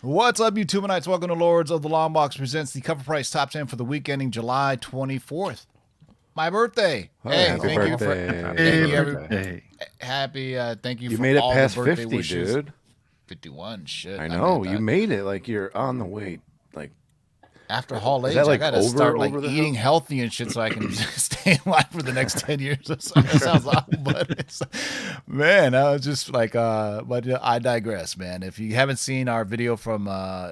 What's up, YouTubeites? Welcome to Lords of the Long Box presents the CovrPrice Top 10 for the week ending July 24th. My birthday. Hey, happy thank you for thank you You for made it all past the birthday 50, wishes. dude. 51, shit. I know, you made it. Like, you're on the way. Like, after Hall age, that, like, I gotta over start like the eating hill? healthy and shit so I can stay alive for the next 10 years or so. That sounds awful, but it's, man, I was just like, but I digress, man. If you haven't seen our video from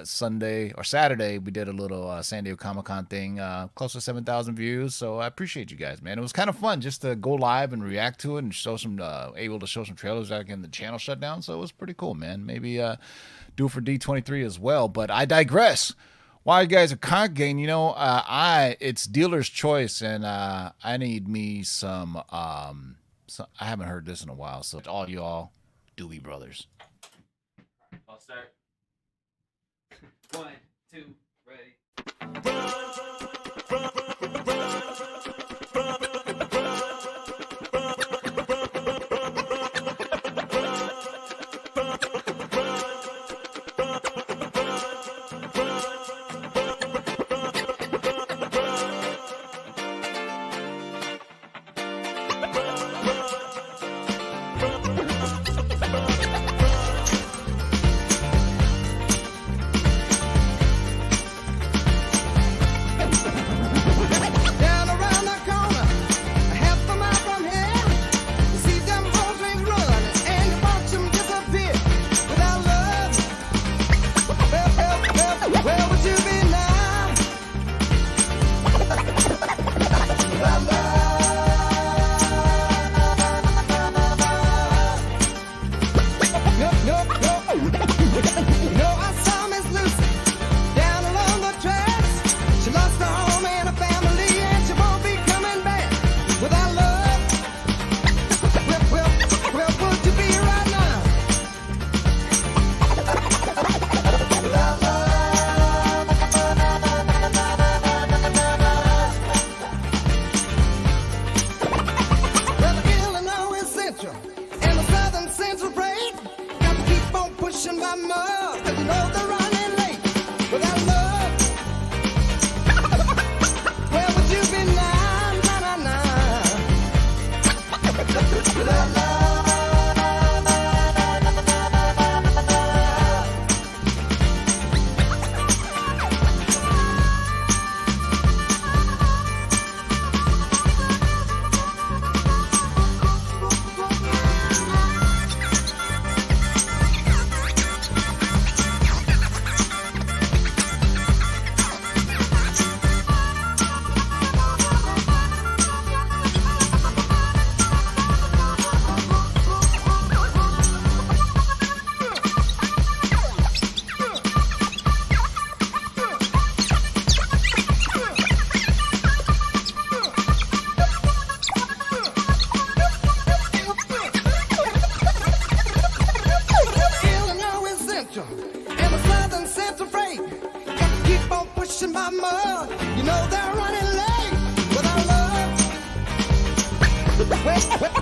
Sunday or Saturday, we did a little San Diego Comic-Con thing, close to 7,000 views. So I appreciate you guys, man. It was kind of fun just to go live and react to it and show some, able to show some trailers without getting the channel shut down. So it was pretty cool, man. Maybe do it for D23 as well, but I digress. While you guys are congregating, you know, it's dealer's choice, and I need me some, I haven't heard this in a while, so all y'all Doobie Brothers. I'll start. 1, 2, ready.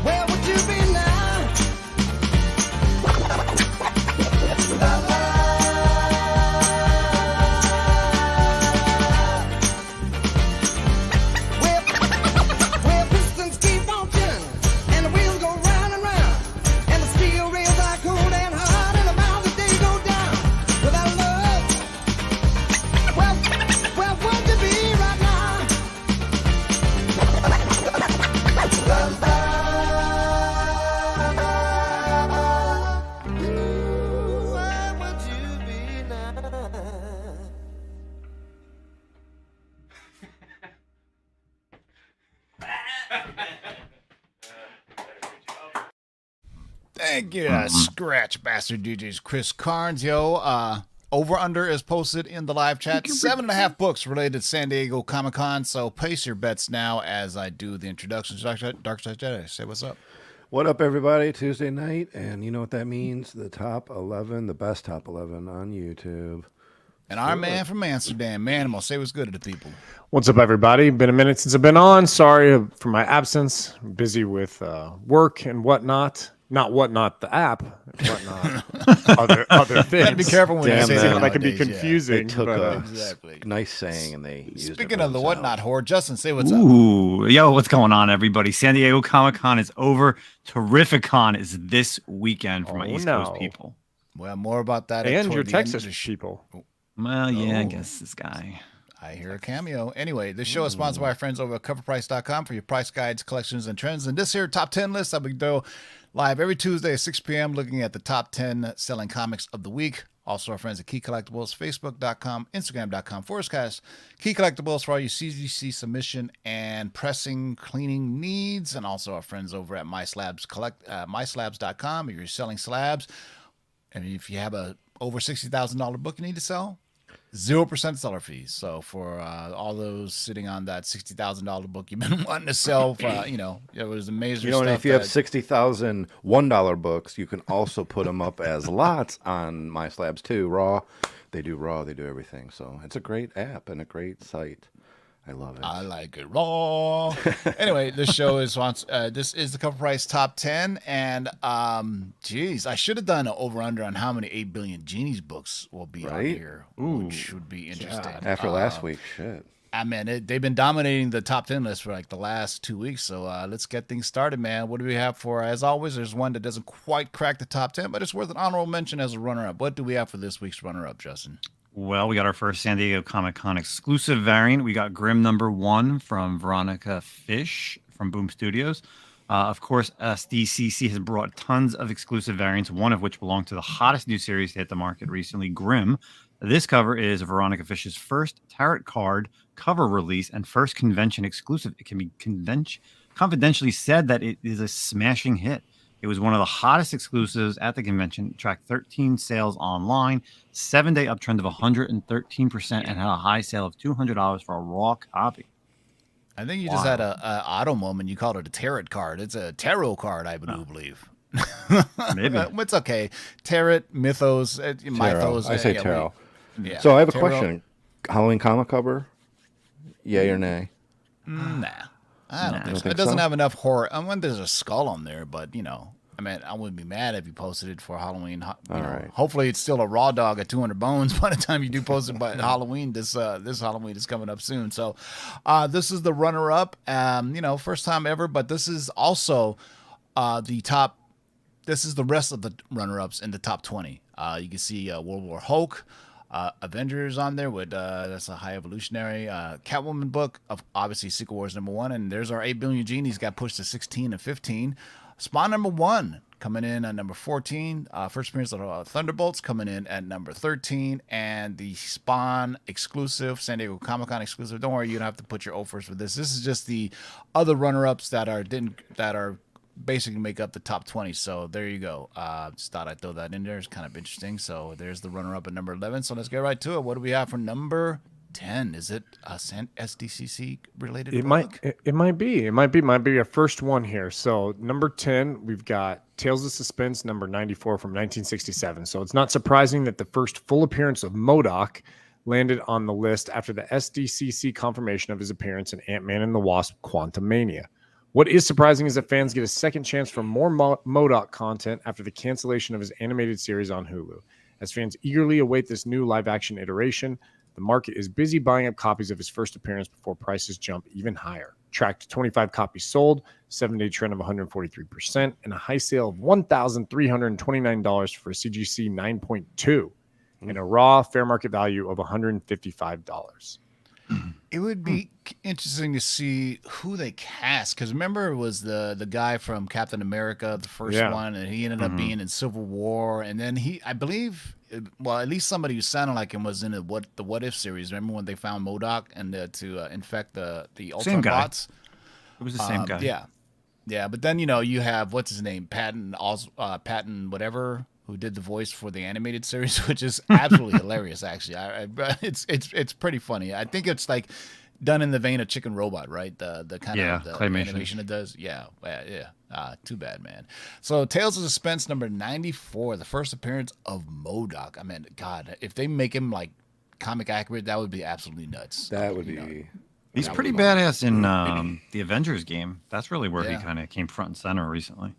Where would you be now? Where pistons keep on turning and the wheels go round and round and the steel rails are cold and hard and the miles that they go down without love. Where would you be right now? Where would you be now? Thank you, Scratch Bastard DJs. Chris Carnes, yo. Over under is posted in the live chat. 7.5 books related to San Diego Comic-Con. So place your bets now as I do the introductions. Dark Side Jedi, say what's up. what up, everybody? Tuesday night, and you know what that means? The top 11, the best top 11 on YouTube. And our man from Amsterdam, Manimal, say what's good to the people. What's up, everybody? Been a minute since I've been on. Sorry for my absence. I'm busy with work and whatnot. Not Whatnot the app, Whatnot other things. Gotta be careful when you Damn say man. that. That can be nowadays, yeah. confusing. They took but, a Exactly. nice saying and they used it Speaking for of the themselves. whatnot whore, Justin, say what's up. Ooh, yo, what's going on, everybody? San Diego Comic-Con is over. Terrificon is this weekend for my Oh, East Coast no. people. Well, more about that. and toward your the end of Texas the people. Well, yeah, I Oh. guess this guy. I hear a cameo. Anyway, this show is sponsored by our friends over at CovrPrice.com for your price guides, collections, and trends. And this here top 10 list that we do live every Tuesday at 6 p.m. looking at the top 10 selling comics of the week. Also, our friends at Key Collectibles, Facebook.com, Instagram.com/. Key Collectibles for all your CGC submission and pressing, cleaning needs. And also our friends over at MySlabs.com if you're selling slabs. And if you have a over $60,000 book you need to sell, 0% seller fees. So for all those sitting on that $60,000 book you've been wanting to sell, for, it was amazing. You know, and stuff if you have that- 60,000 $1 books, you can also put them up as lots on My Slabs too. Raw, they do everything. So it's a great app and a great site. I love it. I like it raw. Anyway, this show is this is the Cover Price Top 10, and geez, I should have done an over under on how many 8 billion Genies books will be on Right? here, which would be interesting. After last week, shit. I mean, they've been dominating the top 10 list for like the last 2 weeks. So let's get things started, man. What do we have for, as always, there's one that doesn't quite crack the top 10, but it's worth an honorable mention as a runner-up. What do we have for this week's runner-up, Justin? Well, we got our first San Diego Comic-Con exclusive variant. We got Grimm #1 from Veronica Fish from Boom Studios. Of course, SDCC has brought tons of exclusive variants, one of which belonged to the hottest new series to hit the market recently, Grimm. This cover is Veronica Fish's first tarot card cover release and first convention exclusive. It can be confidentially said that it is a smashing hit. It was one of the hottest exclusives at the convention, tracked 13 sales online, 7-day uptrend of 113%, and had a high sale of $200 for a raw copy. I think you just had a auto moment. You called it a tarot card. It's a tarot card, I do believe. Maybe. It's okay. Tarot, mythos, mythos. I say tarot. Yeah. So I have a Tarot. question. Halloween comic cover? Yay or nay? Nah. I don't think so. think It doesn't so? have enough horror. I mean, there's a skull on there, but I mean, I wouldn't be mad if you posted it for Halloween. right. Hopefully, it's still a raw dog at 200 bones by the time you do post it by Halloween. This Halloween is coming up soon. So, this is the runner-up. First time ever, but this is also the top. This is the rest of the runner-ups in the top 20. You can see World War Hulk. Avengers on there with that's a high evolutionary Catwoman book of obviously Secret Wars #1, and there's our 8 billion Genies got pushed to 16 and 15. Spawn #1 coming in at number 14. First appearance of Thunderbolts coming in at number 13, and the Spawn exclusive San Diego Comic-Con exclusive. Don't worry, you don't have to put your offers for this. This is just the other runner-ups that are basically make up the top 20. So there you go. Just thought I'd throw that in there. It's kind of interesting. So there's the runner-up at number 11. So let's get right to it. What do we have for number 10? Is it a SDCC related book? It might be our first one here. So number 10, we've got Tales of Suspense number 94 from 1967. So it's not surprising that the first full appearance of MODOK landed on the list after the SDCC confirmation of his appearance in Ant-Man and the Wasp: Quantumania. What is surprising is that fans get a second chance for more MODOK content after the cancellation of his animated series on Hulu. As fans eagerly await this new live-action iteration, the market is busy buying up copies of his first appearance before prices jump even higher. Tracked 25 copies sold, 7-day trend of 143%, and a high sale of $1,329 for a CGC 9.2, and a raw fair market value of $155. It would be interesting to see who they cast, because remember it was the guy from Captain America, the first one, and he ended up being in Civil War, and then I believe, well, at least somebody who sounded like him was in the What If series. Remember when they found MODOK and to infect the Ultron bots? It was the same guy. Yeah, but then you have what's his name, Patton whatever, who did the voice for the animated series, which is absolutely hilarious. Actually, it's pretty funny. I think it's like done in the vein of Chicken Robot, right? The kind of the claymation animation it does. Yeah. Too bad, man. So Tales of Suspense number 94, the first appearance of MODOK. I mean, God, if they make him like comic accurate, that would be absolutely nuts. That would be. He's pretty badass in the Avengers game. That's really where he kind of came front and center recently.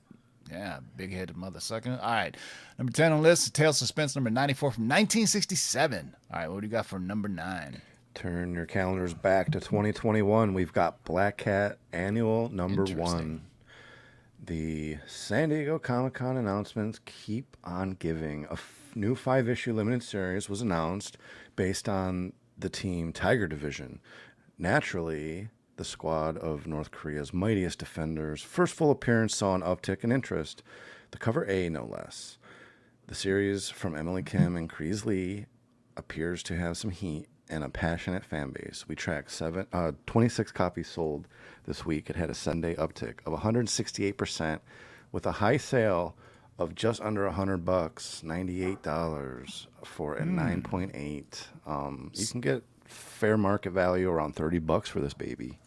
Yeah, big-headed mother sucker. All right. Number 10 on the list, Tales of Suspense number 94 from 1967. All right, what do you got for number 9? Turn your calendars back to 2021. We've got Black Cat Annual number 1. The San Diego Comic-Con announcements keep on giving. A new 5-issue limited series was announced based on the Team Tiger Division. Naturally, the squad of North Korea's mightiest defenders' first full appearance saw an uptick in interest. The cover A, no less. The series from Emily Kim and Kreese Lee appears to have some heat and a passionate fan base. We tracked 26 copies sold this week. It had a 7-day uptick of 168%, with a high sale of just under $100, $98 for a 9.8. You can get fair market value around $30 for this baby.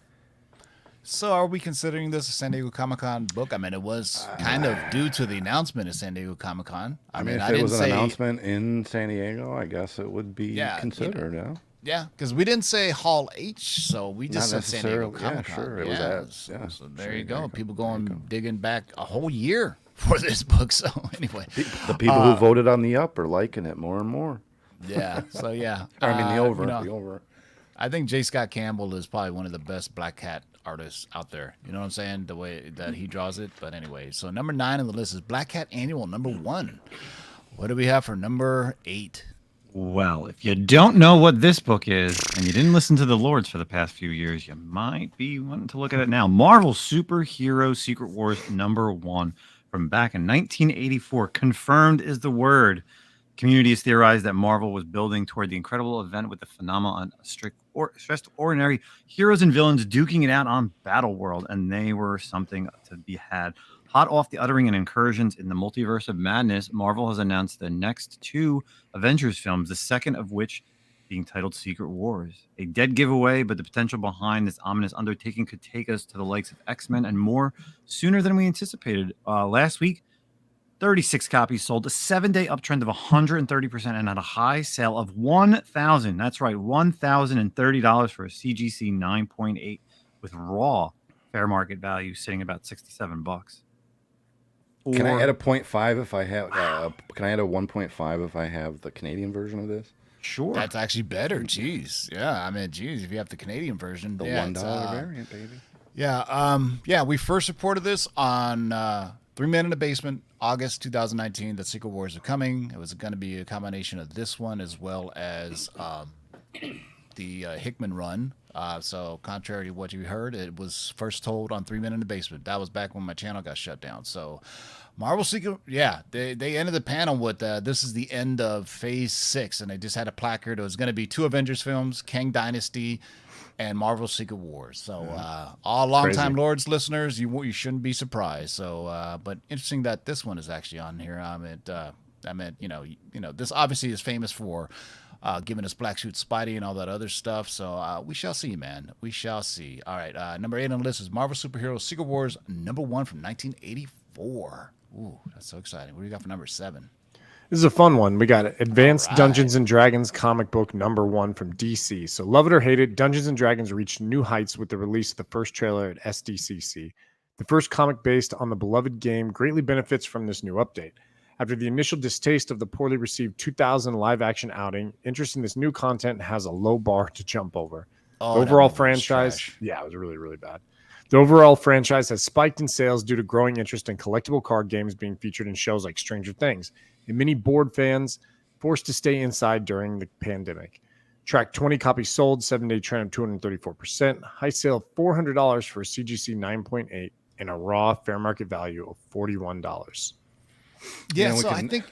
So are we considering this a San Diego Comic-Con book? I mean, it was kind of due to the announcement of San Diego Comic-Con. I mean, if it was an announcement in San Diego, I guess it would be considered, yeah. Yeah, because we didn't say Hall H, so we just said San Diego Comic-Con. Yeah, sure. It was that. So there you go. People digging back a whole year for this book. So anyway. The people who voted on the up are liking it more and more. Yeah, so yeah. I mean, the over. I think J. Scott Campbell is probably one of the best Black Cat artists out there. You know what I'm saying? The way that he draws it. But anyway, so number 9 on the list is Black Cat Annual number 1. What do we have for number 8? Well, if you don't know what this book is and you didn't listen to the Lords for the past few years, you might be wanting to look at it now. Marvel Superhero Secret Wars number 1 from back in 1984. Confirmed is the word. Community has theorized that Marvel was building toward the incredible event with the phenomenon of stressed ordinary heroes and villains duking it out on Battleworld, and they were something to be had. Hot off the uttering and incursions in the multiverse of madness, Marvel has announced the next 2 Avengers films, the second of which being titled Secret Wars. A dead giveaway, but the potential behind this ominous undertaking could take us to the likes of X-Men and more sooner than we anticipated. Last week, 36 copies sold, a 7-day uptrend of 130%, and at a high sale of $1,000. That's right, $1,030 for a CGC 9.8 with raw fair market value sitting about $67. Can I add a 0.5 if I have? Can I add a 1.5 if I have the Canadian version of this? Sure. That's actually better. Jeez. Yeah. I mean, if you have the Canadian version, the $1 variant, baby. Yeah. We first reported this on 3 Men in the Basement, August 2019. That Secret Wars are coming. It was going to be a combination of this one as well as the Hickman run. So contrary to what you heard, it was first told on 3 Men in the Basement. That was back when my channel got shut down. So Marvel Secret, they ended the panel with this is the end of Phase 6, and they just had a placard. It was going to be 2 Avengers films, Kang Dynasty, and Marvel Secret Wars. So all longtime Lords listeners, you shouldn't be surprised. So, but interesting that this one is actually on here. This obviously is famous for giving us Black Suit Spidey and all that other stuff. So we shall see, man. We shall see. All right, number 8 on the list is Marvel Superhero Secret Wars number 1 from 1984. Ooh, that's so exciting. What do you got for number 7? This is a fun one. We got Advanced Dungeons and Dragons comic book number 1 from DC. So love it or hate it, Dungeons and Dragons reached new heights with the release of the first trailer at SDCC. The first comic based on the beloved game greatly benefits from this new update. After the initial distaste of the poorly received 2000 live-action outing, interest in this new content has a low bar to jump over. The overall franchise, it was really, really bad. The overall franchise has spiked in sales due to growing interest in collectible card games being featured in shows like Stranger Things, and many board fans forced to stay inside during the pandemic. Track 20 copies sold, 7-day trend of 234%, high sale of $400 for a CGC 9.8, and a raw fair market value of $41. Yeah, so I think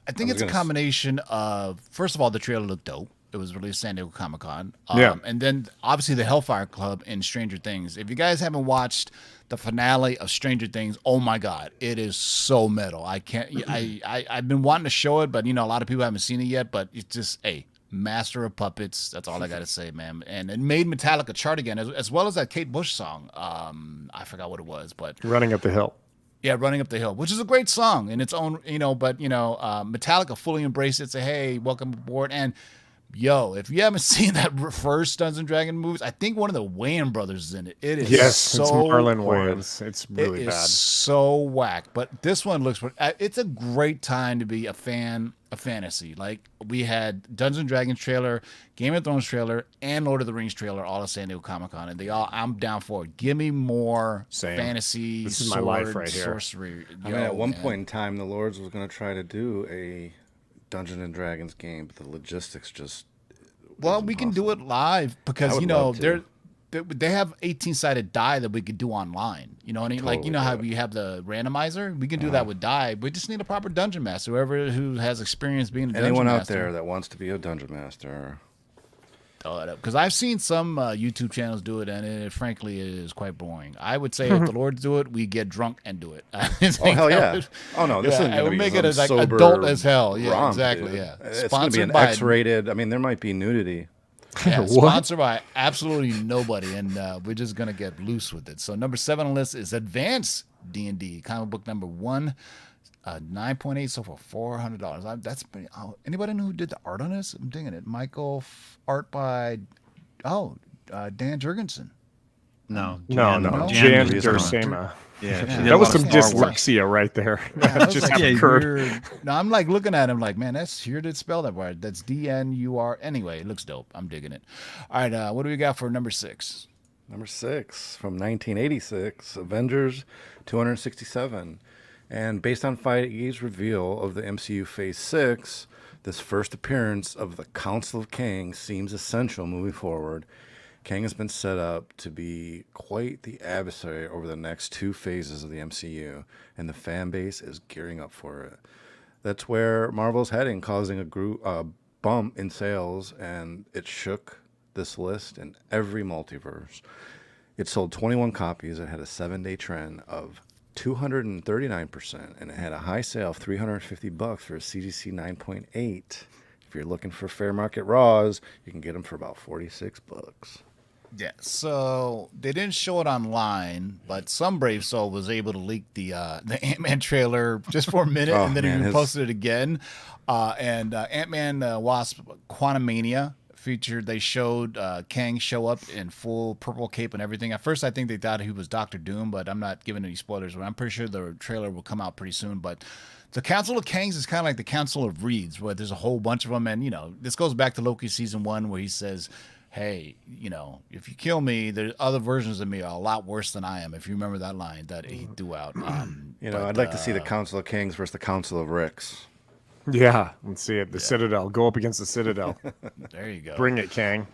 it's a combination of, first of all, the trailer looked dope. It was released San Diego Comic-Con. And then obviously the Hellfire Club in Stranger Things. If you guys haven't watched the finale of Stranger Things, oh my God, it is so metal. I've been wanting to show it, but a lot of people haven't seen it yet, but it's just master of puppets. That's all I got to say, man. And it made Metallica chart again, as well as that Kate Bush song. I forgot what it was, but Running Up the Hill. Yeah, Running Up the Hill, which is a great song in its own, but Metallica fully embraced it, say, hey, welcome aboard. And Yo, if you haven't seen that first Dungeons and Dragons movies, I think one of the Wayans brothers is in it. It is Yes, it's so Marlon horrid. Wayans. It's really It is bad. so whack. But this one looks. It's a great time to be a fan of fantasy. Like we had Dungeons and Dragons trailer, Game of Thrones trailer, and Lord of the Rings trailer all at San Diego Comic-Con, and I'm down for it. Give me more Same. fantasy. This is my life sword, right here. Sorcery. I mean, at one point in time, the Lords was going to try to do a Dungeons and Dragons game, but the logistics just. Well, we can do it live because would you know love to. they have 18-sided die that we could do online. You know what I mean? Like you know how Totally. we have the randomizer, we can do that with die. We just need a proper dungeon master, whoever who has experience being a dungeon Anyone out master. there that wants to be a dungeon master? Throw it up because I've seen some YouTube channels do it, and it frankly is quite boring. I would say if the Lords do it, we get drunk and do it. Oh hell yeah! Oh no, this Yeah, isn't I going would to be make it some as like sober adult as hell. Yeah, romp, exactly. dude. Yeah, It's going to be an by X-rated. I mean, there might be nudity. Yeah, What? sponsored by absolutely nobody, and we're just gonna get loose with it. So number 7 on the list is Advanced D&D, comic book number 1, 9.8 so for $400. That's pretty. Oh, anybody know who did the art on this? I'm digging it. Michael art by Dan Jurgensen. No, No, Jan Jan Dursema. Dursema. Yeah, she Yeah. did a That was lot some of Star Wars. dyslexia right there. Yeah, that was Just like yeah, occurred. weird. No, I'm like looking at him like, man, that's here did spell that right. That's DNUR. Anyway, it looks dope. I'm digging it. All right, what do we got for number 6? Number 6 from 1986, Avengers 267. And based on Feige's reveal of the MCU Phase 6, this first appearance of the Council of Kang seems essential moving forward. Kang has been set up to be quite the adversary over the next 2 phases of the MCU, and the fan base is gearing up for it. That's where Marvel's heading, causing a bump in sales, and it shook this list in every multiverse. It sold 21 copies. It had a 7-day trend of 239%, and it had a high sale of $350 for a CGC 9.8. If you're looking for fair market raws, you can get them for about $46. Yeah, so they didn't show it online, but some brave soul was able to leak the Ant-Man trailer just for a minute, Oh, and then man, he his- posted it again. And Ant-Man Wasp Quantumania featured. They showed Kang show up in full purple cape and everything. At first, I think they thought he was Doctor Doom, but I'm not giving any spoilers. But I'm pretty sure the trailer will come out pretty soon. But the Council of Kangs is kind of like the Council of Reeds, where there's a whole bunch of them, and you know this goes back to Loki season 1, where he says, hey, you know, if you kill me, there's other versions of me are a lot worse than I am. If you remember that line that he threw out. I'd like to see the Council of Kings versus the Council of Ricks. Yeah, let's see it. The Citadel. Go up against the Citadel. There you go. Bring it, Kang.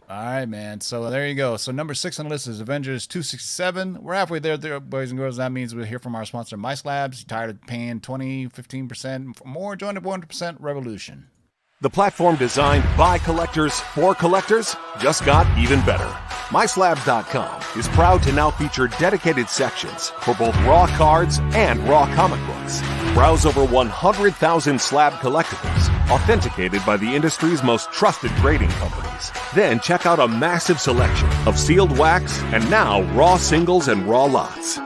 All right, man. So there you go. So number 6 on the list is Avengers 267. We're halfway there, boys and girls. That means we'll hear from our sponsor, MySlabs. You tired of paying 20, 15% more? Join the 100% revolution. The platform designed by collectors for collectors just got even better. MySlabs.com is proud to now feature dedicated sections for both raw cards and raw comic books. Browse over 100,000 slab collectibles, authenticated by the industry's most trusted grading companies. Then check out a massive selection of sealed wax and now raw singles and raw lots.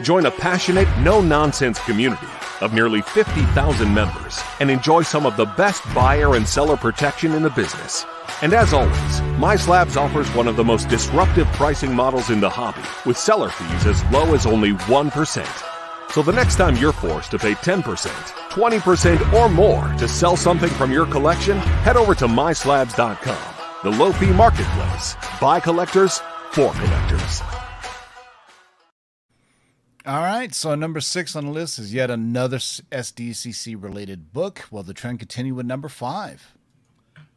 Join a passionate, no-nonsense community of nearly 50,000 members and enjoy some of the best buyer and seller protection in the business. And as always, MySlabs offers one of the most disruptive pricing models in the hobby, with seller fees as low as only 1%. So the next time you're forced to pay 10%, 20%, or more to sell something from your collection, head over to MySlabs.com, the low-fee marketplace, by collectors, for collectors. All right, so number 6 on the list is yet another SDCC related book. Well, the trend continued with number 5.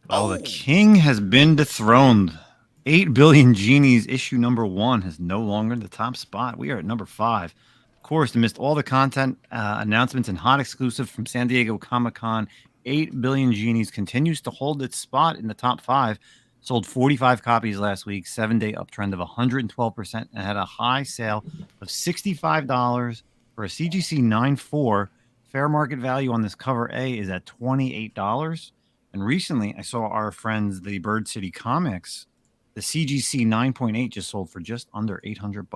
Oh, the king has been dethroned. 8 Billion Genies issue number 1 is no longer the top spot. We are at number 5. Of course, amidst all the content announcements and hot exclusive from San Diego Comic-Con, 8 Billion Genies continues to hold its spot in the top 5. Sold 45 copies last week, 7-day uptrend of 112%, and had a high sale of $65 for a CGC 9.4. Fair market value on this cover A is at $28. And recently, I saw our friends, the Bird City Comics, the CGC 9.8 just sold for just under $800.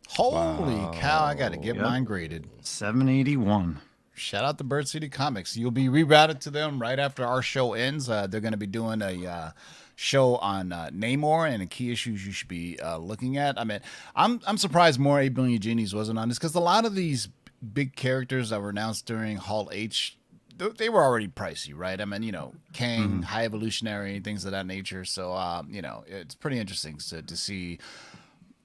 Holy cow, I got to get mine graded. 781. Shout out to Bird City Comics. You'll be rerouted to them right after our show ends. They're going to be doing a show on Namor and the key issues you should be looking at. I mean, I'm surprised more 8 Billion Genies wasn't on this because a lot of these big characters that were announced during Hall H, they were already pricey, right? I mean, Kang, High Evolutionary, things of that nature. So, it's pretty interesting to see.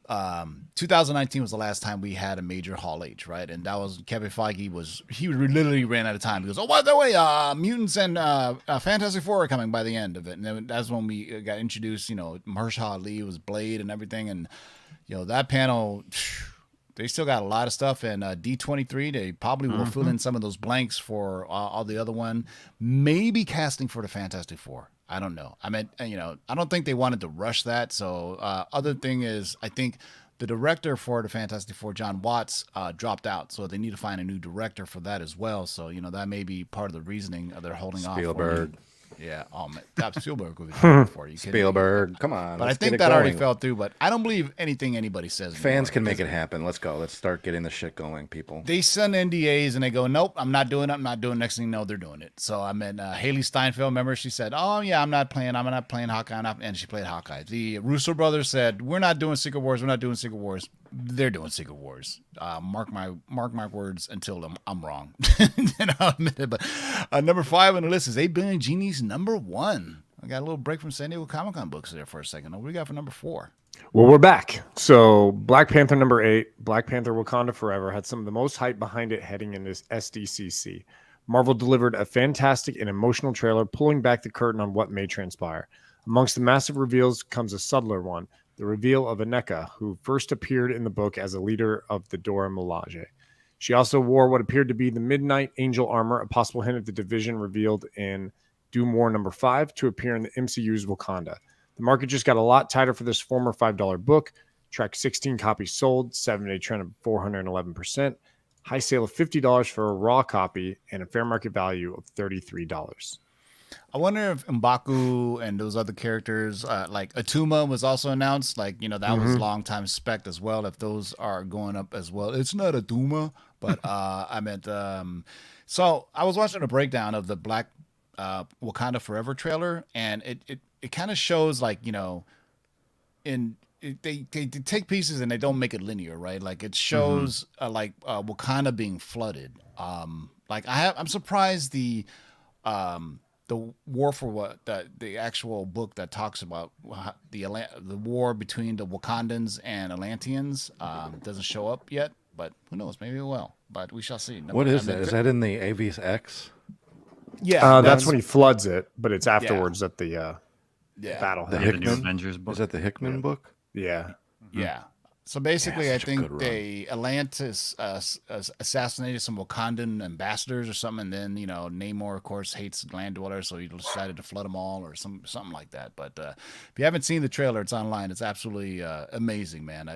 2019 was the last time we had a major Hall H, right? And that was Kevin Feige he literally ran out of time. He goes, "Oh, by the way, mutants and Fantastic Four are coming by the end of it." And then that's when we got introduced. Mahershala Ali was Blade and everything, and that panel. They still got a lot of stuff, and D23, they probably will fill in some of those blanks for all the other one. Maybe casting for the Fantastic Four. I don't know. I mean, I don't think they wanted to rush that. So, other thing is, I think the director for the Fantastic Four, John Watts, dropped out. So they need to find a new director for that as well. So, that may be part of the reasoning they're holding off. Spielberg. Yeah. Oh, man. Spielberg would be for you. Spielberg. Come on. But I let's think get it that already going. fell through. But I don't believe anything anybody says. Fans anymore. can make it happen. Let's go. Let's start getting the shit going, people. They send NDAs and they go, "Nope, I'm not doing it. I'm not doing it." Next thing you know, they're doing it. So I mean, Haley Steinfeld, remember, she said, "Oh yeah, I'm not playing Hawkeye," and she played Hawkeye. The Russo brothers said, "We're not doing Secret Wars. We're not doing Secret Wars." They're doing Secret Wars. Mark my words until I'm wrong. And I'll admit it. But number 5 on the list is 8 Billion Genies, number 1. I got a little break from San Diego Comic-Con books there for a second. What do we got for number 4? Well, we're back. So Black Panther number 8, Black Panther Wakanda Forever, had some of the most hype behind it heading into SDCC. Marvel delivered a fantastic and emotional trailer, pulling back the curtain on what may transpire. Amongst the massive reveals comes a subtler one, the reveal of Aneka, who first appeared in the book as a leader of the Dora Milaje. She also wore what appeared to be the Midnight Angel armor, a possible hint of the Division revealed in Doom War number 5 to appear in the MCU's Wakanda. The market just got a lot tighter for this former $5 book. Tracked 16 copies sold, 7-day trend of 411%, high sale of $50 for a raw copy, and a fair market value of $33. I wonder if M'Baku and those other characters, like Atuma was also announced, that was a long time spec as well. If those are going up as well, it's not Atuma, but I meant. So I was watching a breakdown of the Black Wakanda Forever trailer, and it kind of shows they take pieces and they don't make it linear, right? Like it shows Wakanda being flooded. I'm surprised the war for what the actual book that talks about the war between the Wakandans and Atlanteans doesn't show up yet, but who knows? Maybe it will. But we shall see. What is that? Is that in the Avius X? Yeah, that's when he floods it, but it's afterwards at the battle. The Yeah, the new Hickman Avengers book. Is that the Hickman book? Yeah. Yeah. So basically, Yeah, I such a good think run. Atlantis assassinated some Wakandan ambassadors or something, and then Namor, of course, hates land dwellers, so he decided to flood them all or something like that. But if you haven't seen the trailer, it's online. It's absolutely amazing, man.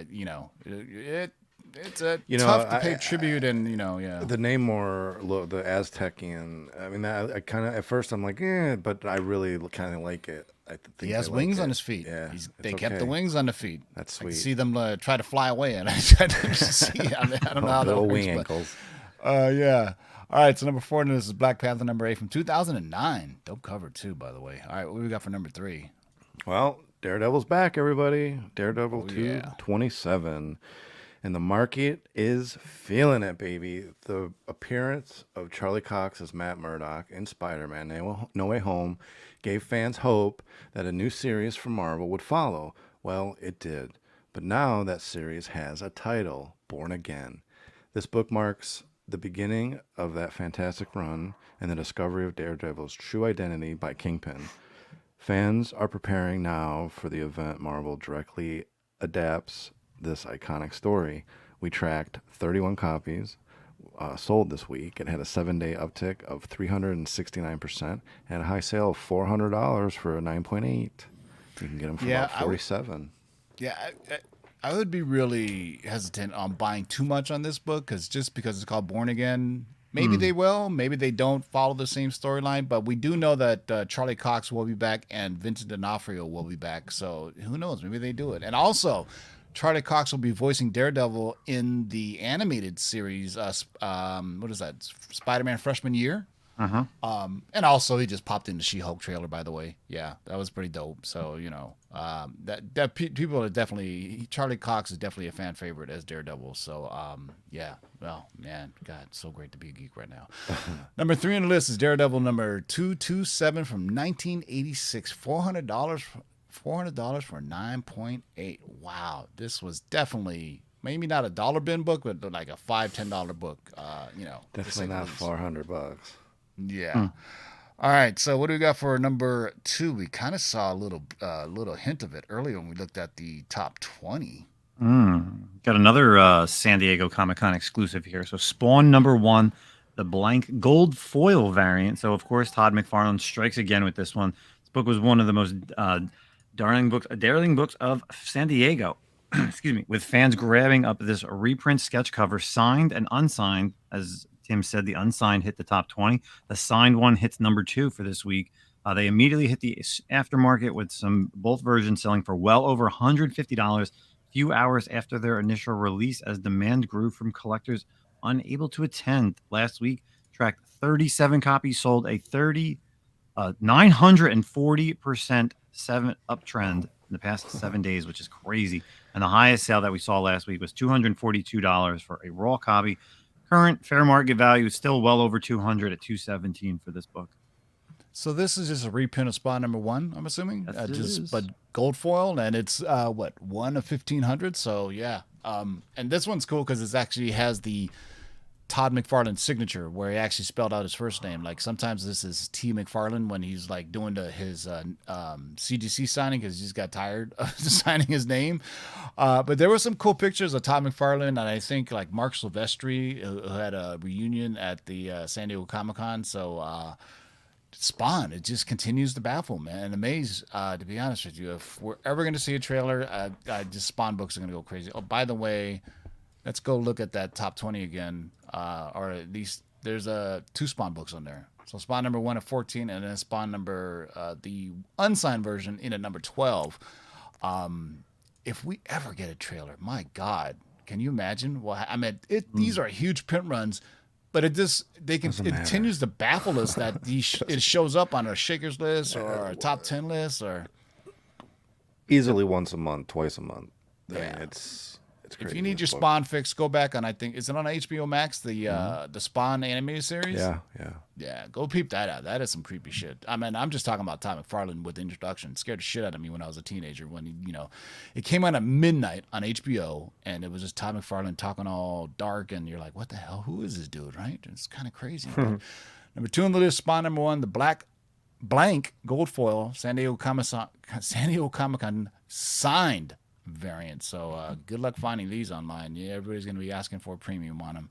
It's tough to pay tribute, and The Namor, the Aztecian. I mean, I kind of at first I'm like, but I really kind of like it. I think he has I like wings it. on his feet. Yeah, They it's kept the okay. wings on the feet. That's I can sweet. see them try to fly away, and I tried to see. I don't know how that Little works, wing but, ankles. yeah. All right, so number 4 this is Black Panther number 8 from 2009. Dope cover too, by the way. All right, what do we got for number 3? Well, Daredevil's back, everybody. Daredevil 227. And the market is feeling it, baby. The appearance of Charlie Cox as Matt Murdock in Spider-Man No Way Home gave fans hope that a new series from Marvel would follow. Well, it did. But now that series has a title, Born Again. This book marks the beginning of that fantastic run and the discovery of Daredevil's true identity by Kingpin. Fans are preparing now for the event Marvel directly adapts this iconic story. We tracked 31 copies sold this week. It had a 7-day uptick of 369% and a high sale of $400 for a 9.8. You can get them for about 47. I would be really hesitant on buying too much on this book because it's called Born Again. Maybe they will, maybe they don't follow the same storyline, but we do know that Charlie Cox will be back and Vincent D'Onofrio will be back. So who knows? Maybe they do it. And also, Charlie Cox will be voicing Daredevil in the animated series. What is that? Spider-Man Freshman Year. And also he just popped in the She-Hulk trailer, by the way. Yeah, that was pretty dope. So people are definitely Charlie Cox is definitely a fan favorite as Daredevil. So yeah, well, man, God, so great to be a geek right now. Number 3 on the list is Daredevil number 227 from 1986, $400 for 9.8. Wow, this was definitely maybe not a dollar bin book, but like a $5-10 book. Definitely not $400. Yeah. All right. So what do we got for number 2? We kind of saw a little hint of it earlier when we looked at the top 20. Got another San Diego Comic-Con exclusive here. So Spawn number 1, the blank gold foil variant. So of course Todd McFarlane strikes again with this one. This book was one of the most darling books of San Diego. Excuse me. With fans grabbing up this reprint sketch cover, signed and unsigned. As Tim said, the unsigned hit the top 20. The signed one hits number 2 for this week. They immediately hit the aftermarket with both versions selling for well over $150 few hours after their initial release, as demand grew from collectors unable to attend. Last week tracked 37 copies sold, a 940% uptrend in the past 7 days, which is crazy. And the highest sale that we saw last week was $242 for a raw copy. Current fair market value is still well over $200 at $217 for this book. So this is just a reprint of Spawn number 1, I'm assuming, Is. but gold foil, and it's 1 of 1,500. So yeah, and this one's cool because it actually has the Todd McFarlane signature where he actually spelled out his first name. Like sometimes this is T McFarlane when he's like doing his CGC signing because he just got tired of signing his name. But there were some cool pictures of Todd McFarlane, and I think like Mark Silvestri who had a reunion at the San Diego Comic-Con. So Spawn, it just continues to baffle, man, and amaze. To be honest with you, if we're ever going to see a trailer, just Spawn books are going to go crazy. Oh, by the way, let's go look at that top 20 again. Or at least there's 2 Spawn books on there. So Spawn number 1 at 14, and then Spawn number the unsigned version in at number 12. If we ever get a trailer, my God, can you imagine? Well, I mean, these are huge print runs, but it continues to baffle us that it shows up on our Shakers list or our top 10 list or Easily once a month, twice a month. I Yeah. mean, it's crazy. If you need your this book. Spawn fix, go back on, I think, is it on HBO Max, the Spawn animated series? Yeah. Go peep that out. That is some creepy shit. I mean, I'm just talking about Todd McFarlane with the introduction. It scared the shit out of me when I was a teenager when, it came out at midnight on HBO, and it was just Todd McFarlane talking all dark, and you're like, what the hell? Who is this dude, right? It's kind of crazy. But number 2 on the list, Spawn number 1, the blank gold foil San Diego Comic-Con signed variant. So good luck finding these online. Yeah, everybody's going to be asking for a premium on them.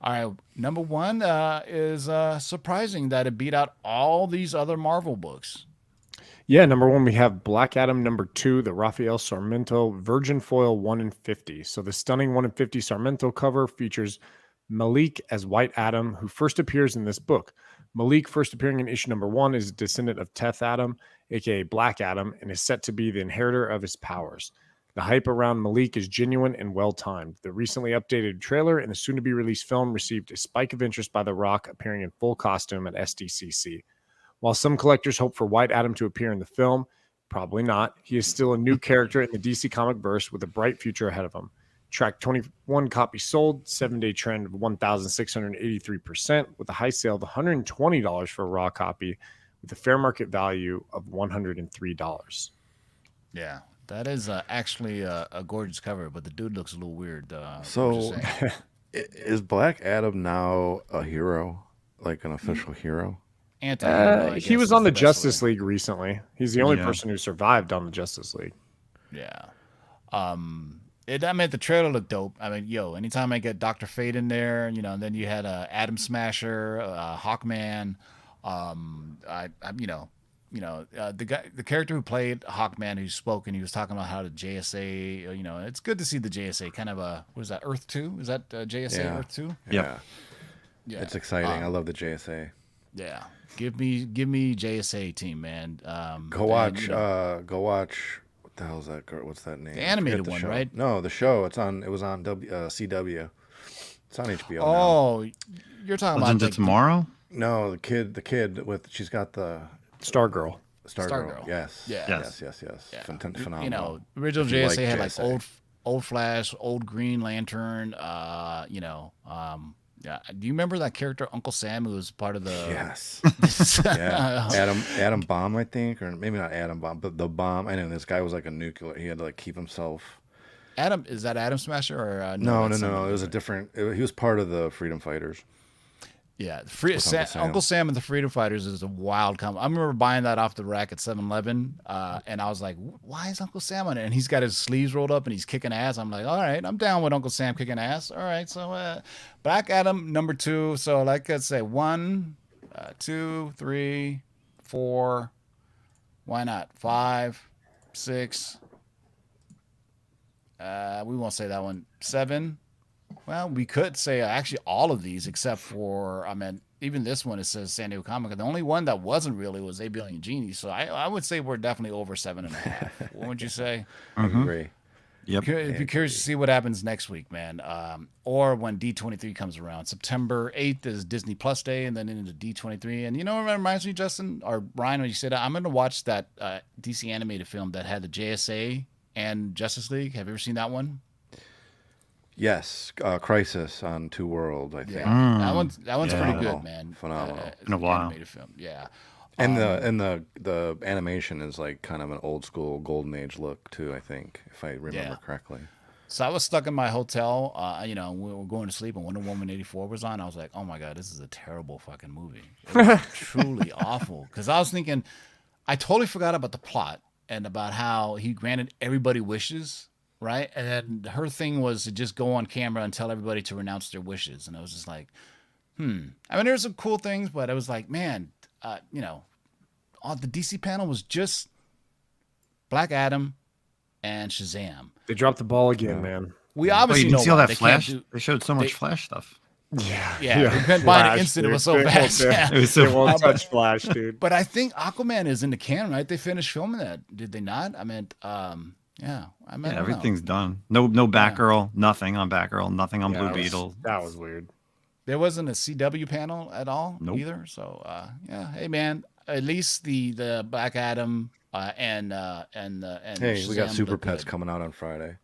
All right, number 1 is surprising that it beat out all these other Marvel books. Yeah, number 1, we have Black Adam number 2, the Rafael Sarmiento Virgin Foil 1 in 50. So the stunning 1 in 50 Sarmiento cover features Malik as White Adam, who first appears in this book. Malik, first appearing in issue number 1, is a descendant of Teth Adam, aka Black Adam, and is set to be the inheritor of his powers. The hype around Malik is genuine and well-timed. The recently updated trailer and the soon-to-be-released film received a spike of interest by The Rock appearing in full costume at SDCC. While some collectors hope for White Adam to appear in the film, probably not. He is still a new character in the DC comic verse with a bright future ahead of him. Track 21 copies sold, 7-day trend of 1,683%, with a high sale of $120 for a raw copy, with a fair market value of $103. Yeah, that is actually a gorgeous cover, but the dude looks a little weird. So, is Black Adam now a hero, like an official hero? He was on the Justice League recently. He's the only person who survived on the Justice League. Yeah. I mean, the trailer looked dope. I mean, anytime I get Dr. Fate in there, and then you had Atom Smasher, Hawkman, the character who played Hawkman, who spoke, and he was talking about how the JSA, it's good to see the JSA kind of what is that, Earth 2? Is that JSA Earth 2? Yeah. Yeah. It's exciting. I love the JSA. Yeah. Give me JSA team, man. Go watch what the hell's that girl? What's that name? The I animated forget the one, show. right? No, the show. It was on CW. It's on HBO now. Oh, you're talking Legends about of Tomorrow. No, the kid with she's got the Stargirl. Stargirl. Yes. Yeah. Yes. Yeah. Phenomenal. You know, original If you JSA had like JSA. old Flash, old Green Lantern. Yeah. Do you remember that character Uncle Sam, who was part of the? Yes. Yeah. Adam Bomb, I think, or maybe not Adam Bomb, but the Bomb. I know this guy was like a nuclear. He had to like keep himself. Adam, is that Adam Smasher or No. that's It somebody was a different? different. He was part of the Freedom Fighters. Yeah, With Uncle Sam and the Freedom Fighters is a wild combo. I remember buying that off the rack at 7-Eleven, and I was like, why is Uncle Sam on it? And he's got his sleeves rolled up and he's kicking ass. I'm like, all right, I'm down with Uncle Sam kicking ass. All right, so Black Adam number 2. So like I say, 1, 2, 3, 4. Why not 5, 6? We won't say that one. 7. Well, we could say actually all of these except for, I mean, even this one, it says San Diego Comic-Con. The only one that wasn't really was A Billion Genies. So I would say we're definitely over 7.5. What would you say? I agree. Yep. I'd be curious to see what happens next week, man. Or when D23 comes around. September 8th is Disney Plus Day, and then into D23. And you know what reminds me, Justin, or Brian, when you said that, I'm going to watch that DC animated film that had the JSA and Justice League. Have you ever seen that one? Yes, Crisis on Two Worlds, I think. Yeah, that one's pretty Phenomenal. good, man. Phenomenal. In a while. Animated film, yeah. And the animation is like kind of an old school golden age look too, I think, if I remember correctly. So I was stuck in my hotel, we were going to sleep and Wonder Woman 84 was on. I was like, oh my God, this is a terrible fucking movie. It was truly awful. Because I was thinking, I totally forgot about the plot and about how he granted everybody wishes, right? And then her thing was to just go on camera and tell everybody to renounce their wishes. And I was just like, I mean, there's some cool things, but I was like, man, the DC panel was just Black Adam and Shazam. They dropped the ball again, man. We Oh, obviously you know didn't see all why. that They Flash? can't do. They showed so much Flash stuff. Yeah. We went by the Flash, instant. It dude. was so They won't fast. do it. Yeah. It was so They won't fast. touch Flash, dude. But I think Aquaman is in the can, right? They finished filming that, did they not? I meant, yeah. I mean, Yeah, everything's done. No Batgirl, nothing on Batgirl, nothing on Blue Beetle. That was weird. There wasn't a CW panel at all Nope. either. So, yeah. Hey, man, at least the Black Adam and Hey, we got Shazam Super look Pets good. coming out on Friday.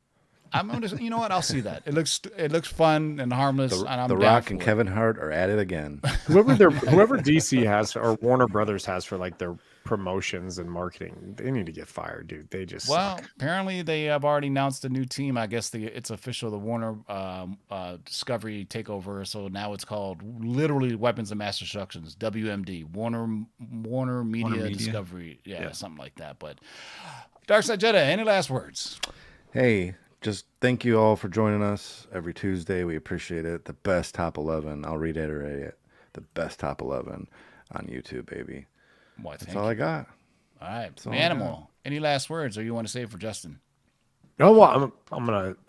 I'm gonna, you know what? I'll see that. It looks fun and harmless. The, and I'm the down Rock for and it. Kevin Hart are at it again. Whoever DC has or Warner Brothers has for like their promotions and marketing, they need to get fired, dude. They just suck. Apparently they have already announced a new team. I guess it's official, the Warner Discovery takeover. So now it's called literally Weapons of Mass Destructions, WMD, Warner Media Media. Discovery. Yeah, Yeah. something like that. But Darkside Jedi, any last words? Hey, just thank you all for joining us every Tuesday. We appreciate it. The best top 11. I'll reiterate it. The best top 11 on YouTube, baby. Why, That's all I got. All right, all I Animal. Any last words, or you want to say it for Justin? Oh well,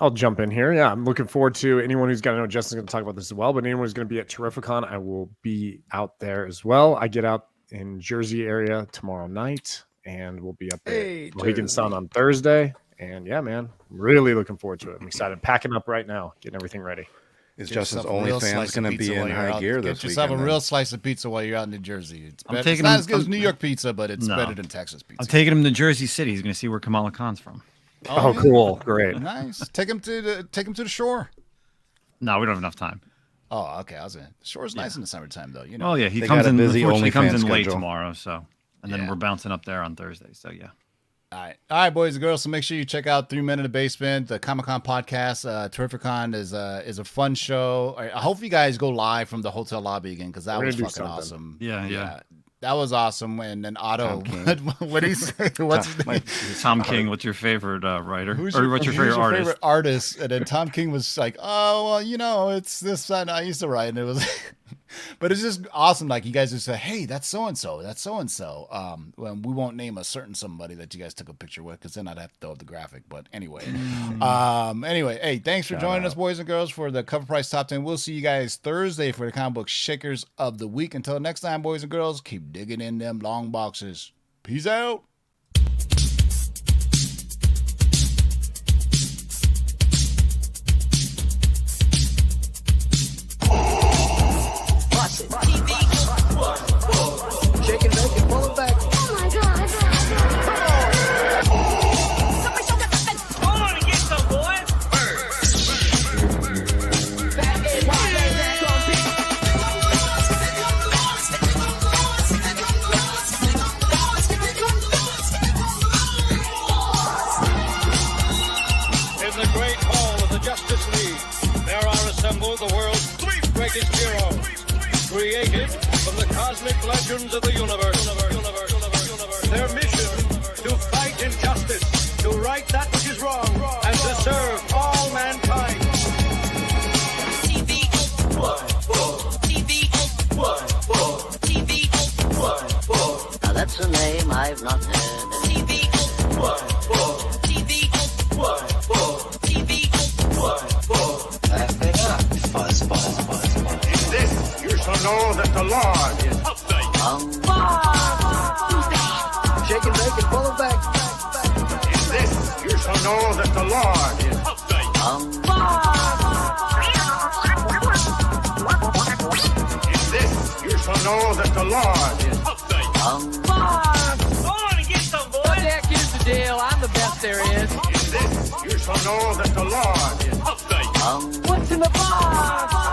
I'll jump in here. Yeah, I'm looking forward to anyone who's got. I know Justin's going to talk about this as well, but anyone who's going to be at Terrificon, I will be out there as well. I get out in Jersey area tomorrow night, and we'll be up at Mohegan Sun on Thursday. And yeah, man, I'm really looking forward to it. I'm excited. Packing up right now, getting everything ready. Is Get Justin's yourself a real OnlyFans slice of going to pizza be in while you're high out. gear Get this yourself weekend? a then? real slice of pizza while you're out in New Jersey. It's, I'm better, taking it's not him- as good as I'm- New York pizza, but it's No. better than Texas pizza. I'm taking him to Jersey City. He's going to see where Kamala Khan's from. Oh, yeah? cool, great. Nice. Take him to the shore. No, we don't have enough time. Oh, okay. I was in. The shore's nice in the summertime, though. You know. Oh yeah, he They comes got a in. busy Unfortunately, he comes in OnlyFans late schedule. tomorrow. So, and then Yeah. we're bouncing up there on Thursday. So yeah. All right, boys and girls. So make sure you check out 3 Men in the Basement, the Comic-Con podcast. Terrificon is a fun show. I hope you guys go live from the hotel lobby again because that We're was gonna do fucking something. awesome. Yeah. That was awesome. And then Otto, Tom King. what did he say? What's his name? Tom King, what's your favorite writer? Who's Or what's your favorite artist? Favorite artist? And then Tom King was like, "Oh, well, it's this that I used to write," and it was, but it's just awesome. Like you guys just say, "Hey, that's so and so. That's so and so." Well, we won't name a certain somebody that you guys took a picture with because then I'd have to throw up the graphic. But anyway, hey, thanks for joining us, boys and girls, for the Cover Price Top 10. We'll see you guys Thursday for the comic book shakers of the week. Until next time, boys and girls, keep digging in them long boxes. Peace out. Shake and bake and pull it back. Oh my God. Hold on and get some, boy. In the great hall of the Justice League, there are assembled the world's three greatest heroes, created from the cosmic legends of the universe. Their mission, to fight injustice, to right that which is wrong, and to serve all mankind. Now that's a name I've not heard. In this, you shall know that the Lord is Shake and bake and pull it back. In this, you shall know that the Lord is In this, you shall know that the Lord is Hold on and get some, boy. Jack, here's the deal. I'm the best there is. In this, you shall know that the Lord is What's in the box?